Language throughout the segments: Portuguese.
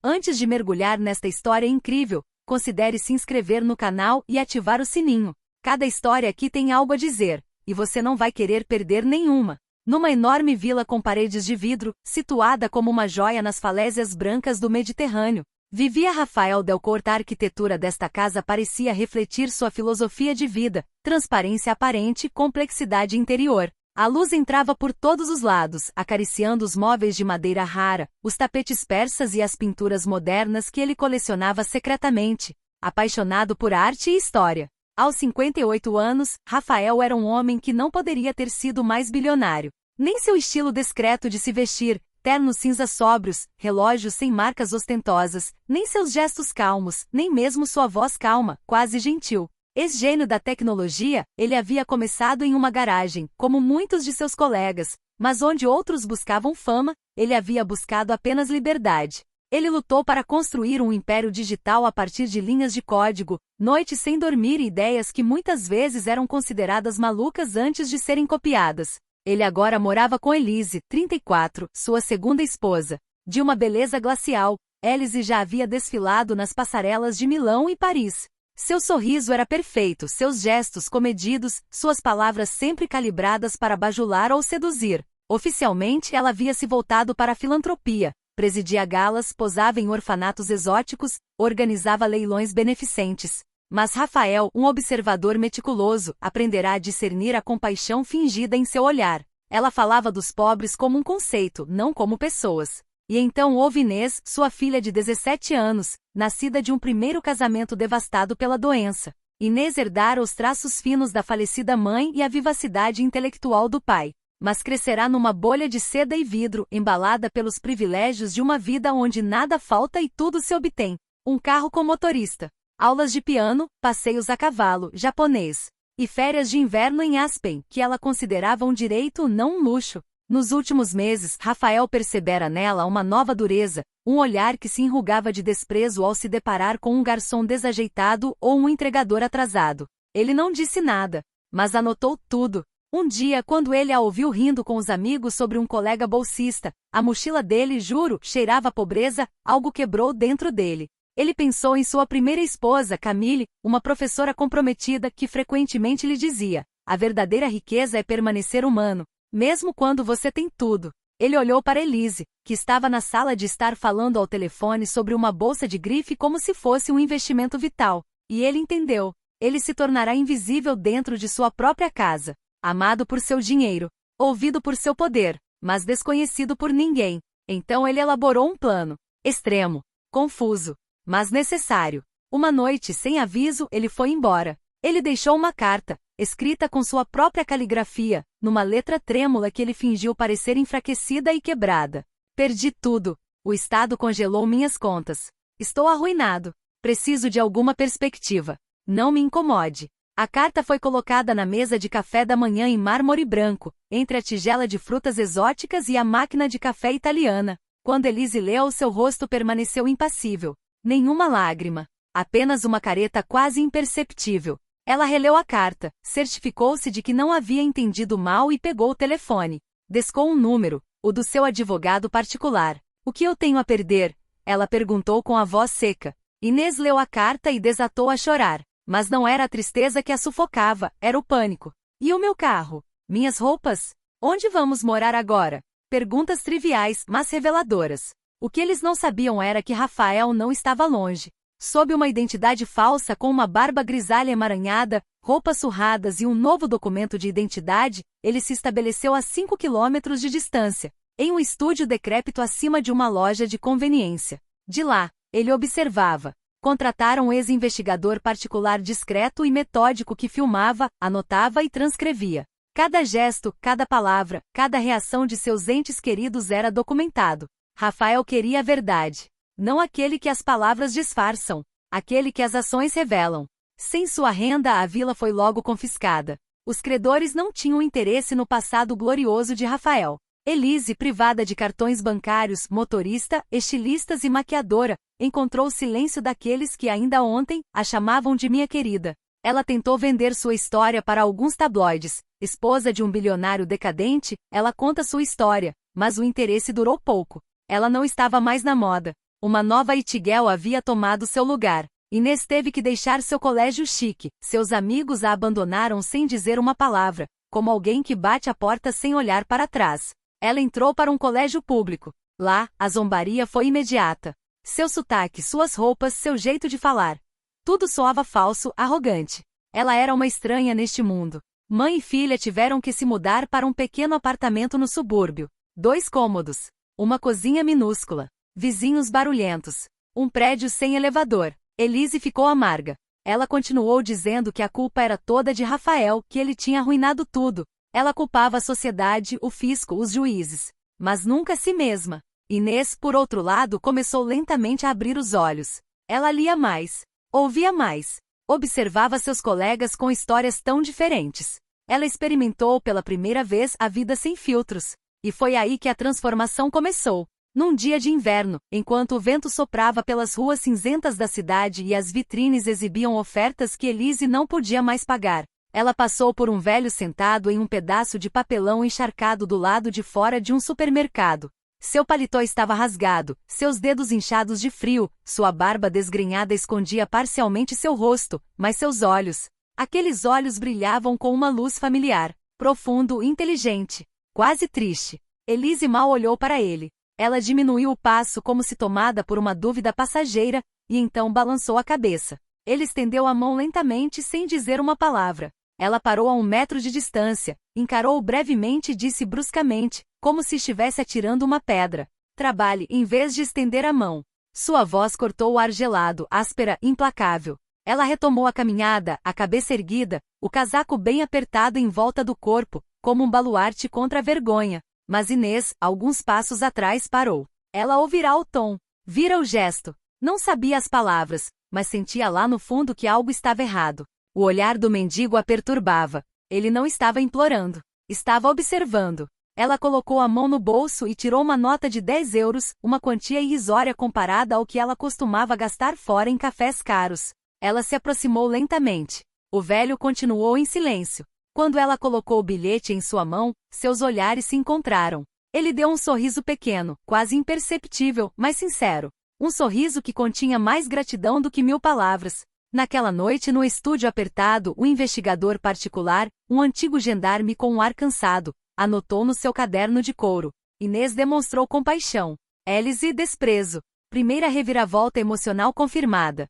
Antes de mergulhar nesta história incrível, considere se inscrever no canal e ativar o sininho. Cada história aqui tem algo a dizer, e você não vai querer perder nenhuma. Numa enorme vila com paredes de vidro, situada como uma joia nas falésias brancas do Mediterrâneo, vivia Rafael Delcourt. A arquitetura desta casa parecia refletir sua filosofia de vida, transparência aparente, complexidade interior. A luz entrava por todos os lados, acariciando os móveis de madeira rara, os tapetes persas e as pinturas modernas que ele colecionava secretamente, apaixonado por arte e história. Aos 58 anos, Rafael era um homem que não poderia ter sido mais bilionário. Nem seu estilo discreto de se vestir, ternos cinza sóbrios, relógios sem marcas ostentosas, nem seus gestos calmos, nem mesmo sua voz calma, quase gentil. Ex-gênio da tecnologia, ele havia começado em uma garagem, como muitos de seus colegas, mas onde outros buscavam fama, ele havia buscado apenas liberdade. Ele lutou para construir um império digital a partir de linhas de código, noites sem dormir e ideias que muitas vezes eram consideradas malucas antes de serem copiadas. Ele agora morava com Elise, 34, sua segunda esposa. De uma beleza glacial, Elise já havia desfilado nas passarelas de Milão e Paris. Seu sorriso era perfeito, seus gestos comedidos, suas palavras sempre calibradas para bajular ou seduzir. Oficialmente, ela havia se voltado para a filantropia, presidia galas, posava em orfanatos exóticos, organizava leilões beneficentes. Mas Rafael, um observador meticuloso, aprenderá a discernir a compaixão fingida em seu olhar. Ela falava dos pobres como um conceito, não como pessoas. E então houve Inês, sua filha de 17 anos, nascida de um primeiro casamento devastado pela doença. Inês herdara os traços finos da falecida mãe e a vivacidade intelectual do pai, mas crescerá numa bolha de seda e vidro, embalada pelos privilégios de uma vida onde nada falta e tudo se obtém. Um carro com motorista, aulas de piano, passeios a cavalo, japonês, e férias de inverno em Aspen, que ela considerava um direito, não um luxo. Nos últimos meses, Rafael percebera nela uma nova dureza, um olhar que se enrugava de desprezo ao se deparar com um garçom desajeitado ou um entregador atrasado. Ele não disse nada, mas anotou tudo. Um dia, quando ele a ouviu rindo com os amigos sobre um colega bolsista, a mochila dele, juro, cheirava a pobreza, algo quebrou dentro dele. Ele pensou em sua primeira esposa, Camille, uma professora comprometida que frequentemente lhe dizia: a verdadeira riqueza é permanecer humano, mesmo quando você tem tudo. Ele olhou para Elise, que estava na sala de estar falando ao telefone sobre uma bolsa de grife como se fosse um investimento vital. E ele entendeu. Ele se tornará invisível dentro de sua própria casa. Amado por seu dinheiro, ouvido por seu poder, mas desconhecido por ninguém. Então ele elaborou um plano. Extremo, confuso, mas necessário. Uma noite, sem aviso, ele foi embora. Ele deixou uma carta, escrita com sua própria caligrafia, numa letra trêmula que ele fingiu parecer enfraquecida e quebrada. Perdi tudo. O Estado congelou minhas contas. Estou arruinado. Preciso de alguma perspectiva. Não me incomode. A carta foi colocada na mesa de café da manhã em mármore branco, entre a tigela de frutas exóticas e a máquina de café italiana. Quando Elise leu, seu rosto permaneceu impassível. Nenhuma lágrima. Apenas uma careta quase imperceptível. Ela releu a carta, certificou-se de que não havia entendido mal e pegou o telefone. Descou um número, o do seu advogado particular. O que eu tenho a perder? Ela perguntou com a voz seca. Inês leu a carta e desatou a chorar. Mas não era a tristeza que a sufocava, era o pânico. E o meu carro? Minhas roupas? Onde vamos morar agora? Perguntas triviais, mas reveladoras. O que eles não sabiam era que Rafael não estava longe. Sob uma identidade falsa com uma barba grisalha emaranhada, roupas surradas e um novo documento de identidade, ele se estabeleceu a 5 quilômetros de distância, em um estúdio decrépito acima de uma loja de conveniência. De lá, ele observava. Contrataram um ex-investigador particular discreto e metódico que filmava, anotava e transcrevia. Cada gesto, cada palavra, cada reação de seus entes queridos era documentado. Rafael queria a verdade. Não aquele que as palavras disfarçam, aquele que as ações revelam. Sem sua renda, a vila foi logo confiscada. Os credores não tinham interesse no passado glorioso de Rafael. Elise, privada de cartões bancários, motorista, estilistas e maquiadora, encontrou o silêncio daqueles que ainda ontem a chamavam de minha querida. Ela tentou vender sua história para alguns tabloides. Esposa de um bilionário decadente, ela conta sua história, mas o interesse durou pouco. Ela não estava mais na moda. Uma nova It-Girl havia tomado seu lugar. Inês teve que deixar seu colégio chique. Seus amigos a abandonaram sem dizer uma palavra, como alguém que bate a porta sem olhar para trás. Ela entrou para um colégio público. Lá, a zombaria foi imediata. Seu sotaque, suas roupas, seu jeito de falar. Tudo soava falso, arrogante. Ela era uma estranha neste mundo. Mãe e filha tiveram que se mudar para um pequeno apartamento no subúrbio. 2 cômodos. Uma cozinha minúscula. Vizinhos barulhentos. Um prédio sem elevador. Elise ficou amarga. Ela continuou dizendo que a culpa era toda de Rafael, que ele tinha arruinado tudo. Ela culpava a sociedade, o fisco, os juízes. Mas nunca a si mesma. Inês, por outro lado, começou lentamente a abrir os olhos. Ela lia mais. Ouvia mais. Observava seus colegas com histórias tão diferentes. Ela experimentou pela primeira vez a vida sem filtros. E foi aí que a transformação começou. Num dia de inverno, enquanto o vento soprava pelas ruas cinzentas da cidade e as vitrines exibiam ofertas que Elise não podia mais pagar, ela passou por um velho sentado em um pedaço de papelão encharcado do lado de fora de um supermercado. Seu paletó estava rasgado, seus dedos inchados de frio, sua barba desgrenhada escondia parcialmente seu rosto, mas seus olhos... Aqueles olhos brilhavam com uma luz familiar, profundo, inteligente, quase triste. Elise mal olhou para ele. Ela diminuiu o passo como se tomada por uma dúvida passageira, e então balançou a cabeça. Ele estendeu a mão lentamente sem dizer uma palavra. Ela parou a 1 metro de distância, encarou-o brevemente e disse bruscamente, como se estivesse atirando uma pedra. Trabalhe, em vez de estender a mão. Sua voz cortou o ar gelado, áspera, implacável. Ela retomou a caminhada, a cabeça erguida, o casaco bem apertado em volta do corpo, como um baluarte contra a vergonha. Mas Inês, alguns passos atrás, parou. Ela ouvirá o tom, vira o gesto. Não sabia as palavras, mas sentia lá no fundo que algo estava errado. O olhar do mendigo a perturbava. Ele não estava implorando. Estava observando. Ela colocou a mão no bolso e tirou uma nota de 10 euros, uma quantia irrisória comparada ao que ela costumava gastar fora em cafés caros. Ela se aproximou lentamente. O velho continuou em silêncio. Quando ela colocou o bilhete em sua mão, seus olhares se encontraram. Ele deu um sorriso pequeno, quase imperceptível, mas sincero. Um sorriso que continha mais gratidão do que 1000 palavras. Naquela noite no estúdio apertado, o investigador particular, um antigo gendarme com um ar cansado, anotou no seu caderno de couro. Inês demonstrou compaixão. Elise, desprezo. Primeira reviravolta emocional confirmada.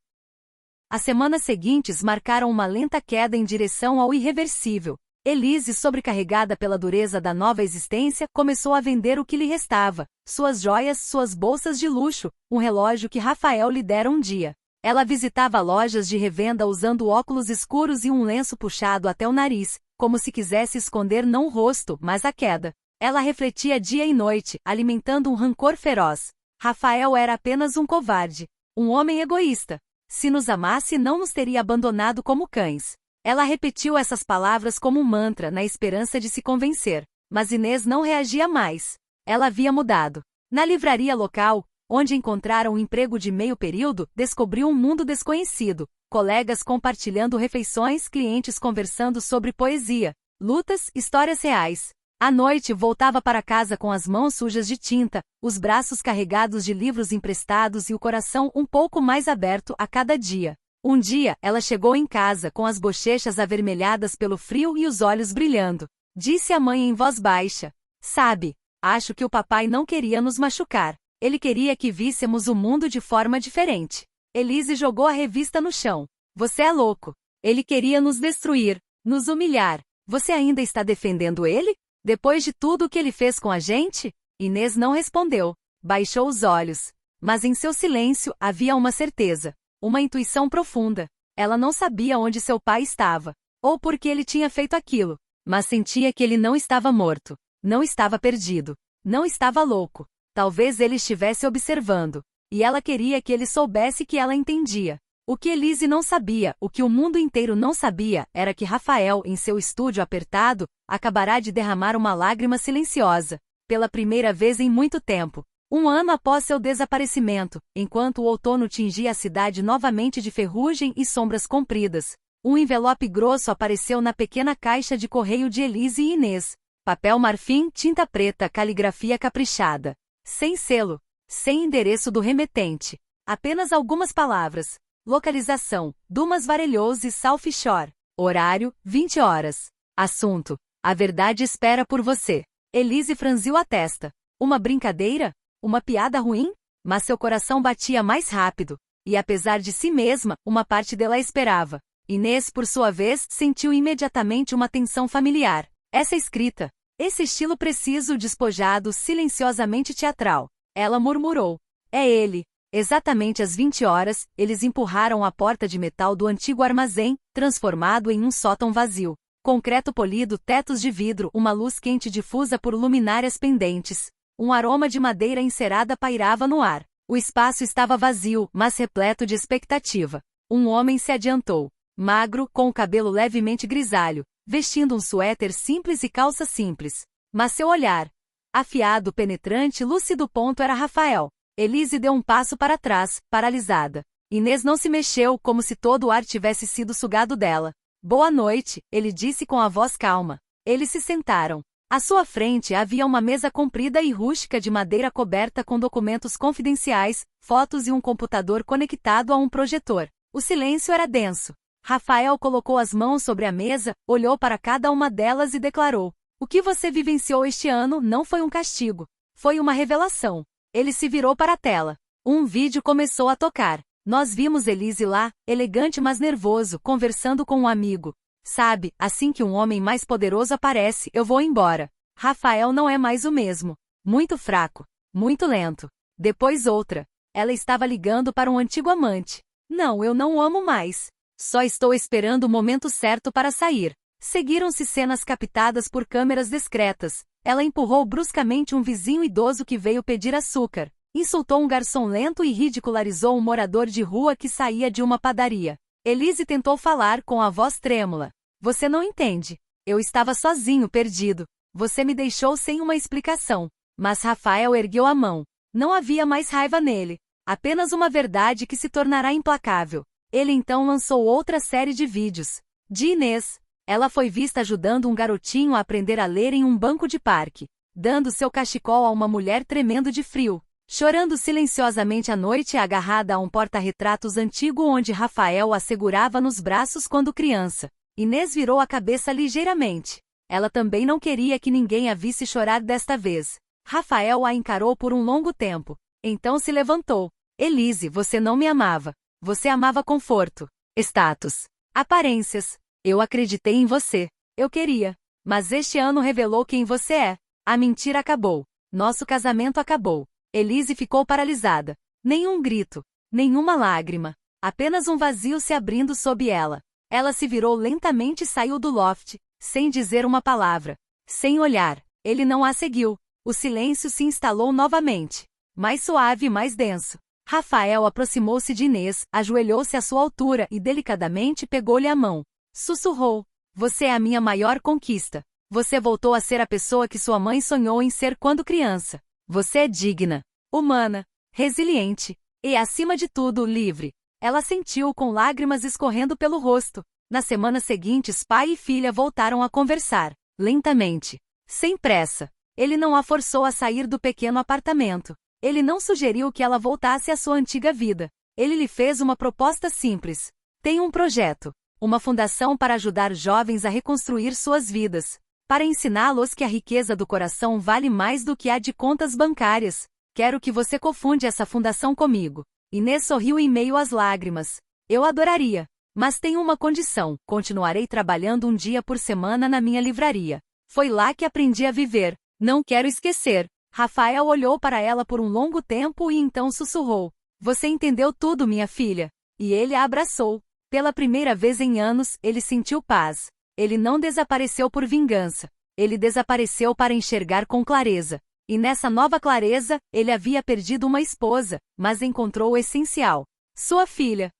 As semanas seguintes marcaram uma lenta queda em direção ao irreversível. Elise, sobrecarregada pela dureza da nova existência, começou a vender o que lhe restava, suas joias, suas bolsas de luxo, um relógio que Rafael lhe dera um dia. Ela visitava lojas de revenda usando óculos escuros e um lenço puxado até o nariz, como se quisesse esconder não o rosto, mas a queda. Ela refletia dia e noite, alimentando um rancor feroz. Rafael era apenas um covarde, um homem egoísta. Se nos amasse, não nos teria abandonado como cães. Ela repetiu essas palavras como um mantra na esperança de se convencer. Mas Inês não reagia mais. Ela havia mudado. Na livraria local, onde encontraram um emprego de meio período, descobriu um mundo desconhecido. Colegas compartilhando refeições, clientes conversando sobre poesia, lutas, histórias reais. À noite voltava para casa com as mãos sujas de tinta, os braços carregados de livros emprestados e o coração um pouco mais aberto a cada dia. Um dia, ela chegou em casa com as bochechas avermelhadas pelo frio e os olhos brilhando. Disse à mãe em voz baixa: "Sabe, acho que o papai não queria nos machucar. Ele queria que víssemos o mundo de forma diferente." Elise jogou a revista no chão. "Você é louco. Ele queria nos destruir, nos humilhar. Você ainda está defendendo ele? Depois de tudo o que ele fez com a gente?" Inês não respondeu. Baixou os olhos. Mas em seu silêncio havia uma certeza. Uma intuição profunda. Ela não sabia onde seu pai estava. Ou por que ele tinha feito aquilo. Mas sentia que ele não estava morto. Não estava perdido. Não estava louco. Talvez ele estivesse observando. E ela queria que ele soubesse que ela entendia. O que Elise não sabia, o que o mundo inteiro não sabia, era que Rafael, em seu estúdio apertado, acabará de derramar uma lágrima silenciosa. Pela primeira vez em muito tempo. 1 ano após seu desaparecimento, enquanto o outono tingia a cidade novamente de ferrugem e sombras compridas, um envelope grosso apareceu na pequena caixa de correio de Elise e Inês. Papel marfim, tinta preta, caligrafia caprichada. Sem selo. Sem endereço do remetente. Apenas algumas palavras. Localização: Dumas Varelhouse, South Shore. Horário: 20 horas. Assunto: a verdade espera por você. Elise franziu a testa. Uma brincadeira? Uma piada ruim? Mas seu coração batia mais rápido. E apesar de si mesma, uma parte dela esperava. Inês, por sua vez, sentiu imediatamente uma tensão familiar. Essa escrita. Esse estilo preciso, despojado, silenciosamente teatral. Ela murmurou. É ele. Exatamente às 20 horas, eles empurraram a porta de metal do antigo armazém, transformado em um sótão vazio. Concreto polido, tetos de vidro, uma luz quente difusa por luminárias pendentes. Um aroma de madeira encerada pairava no ar. O espaço estava vazio, mas repleto de expectativa. Um homem se adiantou. Magro, com o cabelo levemente grisalho, vestindo um suéter simples e calça simples. Mas seu olhar, afiado, penetrante, lúcido, era Rafael. Elise deu um passo para trás, paralisada. Inês não se mexeu, como se todo o ar tivesse sido sugado dela. Boa noite, ele disse com a voz calma. Eles se sentaram. À sua frente havia uma mesa comprida e rústica de madeira coberta com documentos confidenciais, fotos e um computador conectado a um projetor. O silêncio era denso. Rafael colocou as mãos sobre a mesa, olhou para cada uma delas e declarou: o que você vivenciou este ano não foi um castigo. Foi uma revelação. Ele se virou para a tela. Um vídeo começou a tocar. Nós vimos Elise lá, elegante mas nervoso, conversando com um amigo. Sabe, assim que um homem mais poderoso aparece, eu vou embora. Rafael não é mais o mesmo. Muito fraco. Muito lento. Depois outra. Ela estava ligando para um antigo amante. Não, eu não o amo mais. Só estou esperando o momento certo para sair. Seguiram-se cenas captadas por câmeras discretas. Ela empurrou bruscamente um vizinho idoso que veio pedir açúcar. Insultou um garçom lento e ridicularizou um morador de rua que saía de uma padaria. Elise tentou falar com a voz trêmula. Você não entende. Eu estava sozinho, perdido. Você me deixou sem uma explicação. Mas Rafael ergueu a mão. Não havia mais raiva nele. Apenas uma verdade que se tornará implacável. Ele então lançou outra série de vídeos. De Inês. Ela foi vista ajudando um garotinho a aprender a ler em um banco de parque. Dando seu cachecol a uma mulher tremendo de frio. Chorando silenciosamente à noite agarrada a um porta-retratos antigo onde Rafael a segurava nos braços quando criança. Inês virou a cabeça ligeiramente. Ela também não queria que ninguém a visse chorar desta vez. Rafael a encarou por um longo tempo. Então se levantou. Elise, você não me amava. Você amava conforto, status, aparências. Eu acreditei em você. Eu queria. Mas este ano revelou quem você é. A mentira acabou. Nosso casamento acabou. Elise ficou paralisada. Nenhum grito. Nenhuma lágrima. Apenas um vazio se abrindo sob ela. Ela se virou lentamente e saiu do loft, sem dizer uma palavra. Sem olhar. Ele não a seguiu. O silêncio se instalou novamente. Mais suave e mais denso. Rafael aproximou-se de Inês, ajoelhou-se à sua altura e delicadamente pegou-lhe a mão. Sussurrou. Você é a minha maior conquista. Você voltou a ser a pessoa que sua mãe sonhou em ser quando criança. Você é digna, humana, resiliente e, acima de tudo, livre. Ela sentiu com lágrimas escorrendo pelo rosto. Nas semanas seguintes, pai e filha voltaram a conversar, lentamente, sem pressa. Ele não a forçou a sair do pequeno apartamento. Ele não sugeriu que ela voltasse à sua antiga vida. Ele lhe fez uma proposta simples. Tem um projeto, uma fundação para ajudar jovens a reconstruir suas vidas. Para ensiná-los que a riqueza do coração vale mais do que a de contas bancárias. Quero que você cofunde essa fundação comigo. Inês sorriu em meio às lágrimas. Eu adoraria. Mas tenho uma condição. Continuarei trabalhando um dia por semana na minha livraria. Foi lá que aprendi a viver. Não quero esquecer. Rafael olhou para ela por um longo tempo e então sussurrou. Você entendeu tudo, minha filha. E ele a abraçou. Pela primeira vez em anos, ele sentiu paz. Ele não desapareceu por vingança. Ele desapareceu para enxergar com clareza. E nessa nova clareza, ele havia perdido uma esposa, mas encontrou o essencial. Sua filha.